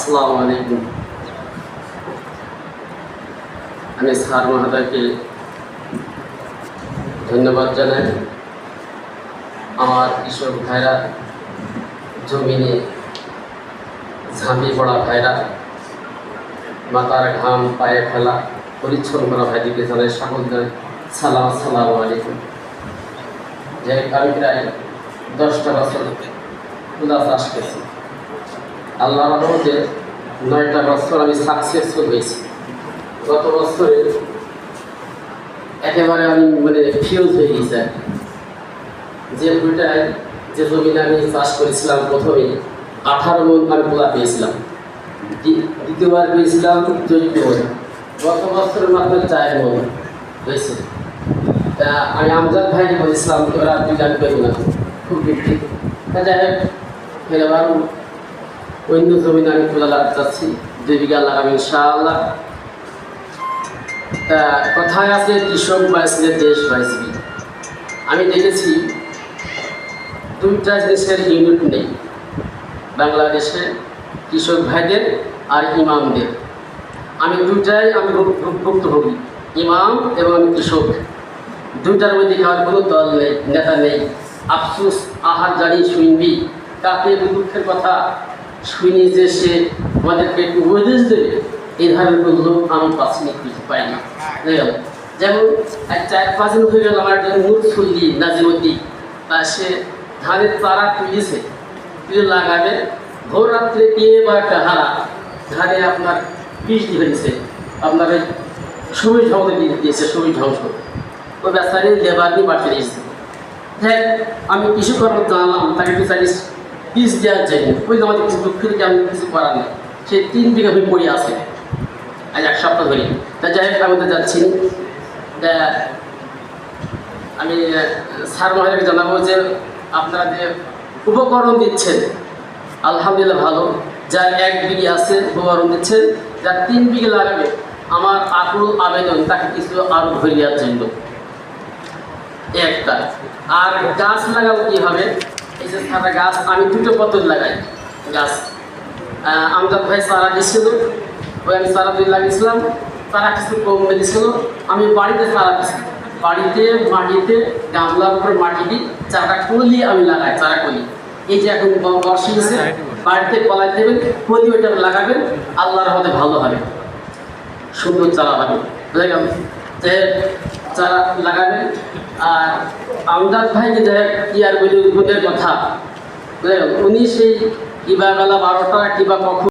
আসসালামু আলাইকুম। আমি স্যার মহোদয়কে ধন্যবাদ জানাই। আমার কৃষক ভাইরা, জমিনে ঝাঁপিয়ে পড়া ভাইরা, মাথার ঘাম পায়ে ফেলা পরিচ্ছন্ন করা ভাইদিকে জানাই সকলকে সালাম, আসসালামু আলাইকুম। যে আমি প্রায় 10টা বছর তুলা চাষ করছি। আল্লাহর রহমতে 9টা বছর আমি সাকসেসফুল হয়েছি। গত বছরে একেবারে আমি ফিউজ হয়ে গেছি। যে ভুলটায় যে জমিনে আমি চাষ করেছিলাম প্রথমে 18 মণ আমি তুলা পেয়েছিলাম, দ্বিতীয়বার পেয়েছিলাম 14 মণ, গত বছরের মাত্র 4 মণ হয়েছে। তা আমি আমজাদ ভাইকে বলেছিলাম ওরা 2 লাখ পেব না, খুব বিক্রি। তা যাই হোক, এবার অন্য জমিনে আমি তুলা লাগাতে চাচ্ছি, 2 বিঘা লাগাবো ইনশাআল্লাহ। তা কথায় আছে কৃষক বাঁচলে দেশ বাঁচবে। আমি দেখেছি 2টা জিনিসের ইউনিট নেই বাংলাদেশে, কৃষক ভাইদের আর ইমামদের। আমি 2টাই আমি ভুক্তভোগী, ইমাম এবং কৃষক। 2টার মধ্যে কার কোনো দল নেই, নেতা নেই। আফসোস, আহার জানি শুনবি, কাকে দুঃখের কথা শুনি যে সে আমাদেরকে একটু উপদেশ দেবে, এই ধরনের কোনো লোক আমি পাচ্ছি খুঁজে পাই না। যেমন 4-5 দিন হয়ে গেল আমার একজন মুখ শুনলি নাজিমুদ্দিন, তা সে ধানের চারা তুলেছে, তুলে লাগাবে। ভোর রাত্রে দিয়ে বা একটা হারা ধানে আপনার বৃষ্টি হয়েছে, আপনার ওই সবুজ ধ্বংস দিয়েছে, সবুজ ধ্বংস। ওই বেচারি লেবার নিয়ে বাড়তে দিয়েছে। হ্যাঁ, আমি কিছু করার জানলাম, তাকে বিচারি পিস দেওয়ার জন্য। ওই যে আমাদের কিছু দুঃখীকে আমি কিছু করার নেই, সে 3 বিঘা হয়ে পড়ে আছে আজ 1 সপ্তাহ ধরে। তা যাই হোক, আমি তো যাচ্ছি। আমি স্যার মহাশয়কে জানাবো যে আপনারা যে উপকরণ দিচ্ছেন আলহামদুলিল্লাহ ভালো। যার 1 বিঘা আছে উপকরণ দিচ্ছেন, যার 3 বিঘা লাগাবে, আমার আকুল আবেদন তাকে কিছু আরও ধরে দেওয়ার জন্য একটা। আর গাছ লাগাবো কীভাবে, এই যে সারা গাছ আমি 2টো পদ্ধতি লাগাই। গাছ আমজাদ ভাই চারা দিয়েছিল, ওই আমি চারা 2 লাগিয়েছিলাম, চারা কিছু কম দিয়েছিল। আমি বাড়িতে চারা দিচ্ছি, বাড়িতে মাটিতে গামলার উপরে মাটি দিই, চারা কলি আমি লাগাই, চারা কলি। এই যে এখন বর্ষা এসেছে, বাড়িতে কলাই দেবেন, কলি ওইটা লাগাবেন, আল্লাহর রহমতে ভালো হবে, সুন্দর চারা হবে। বুঝে গেল? যে চারা লাগাবেন। আর আমজাদ ভাইকে যে কি আর বলি উদ্বোধের কথা, বুঝে গেল? উনি সেই কিবা বেলা 12টা কিবা কখন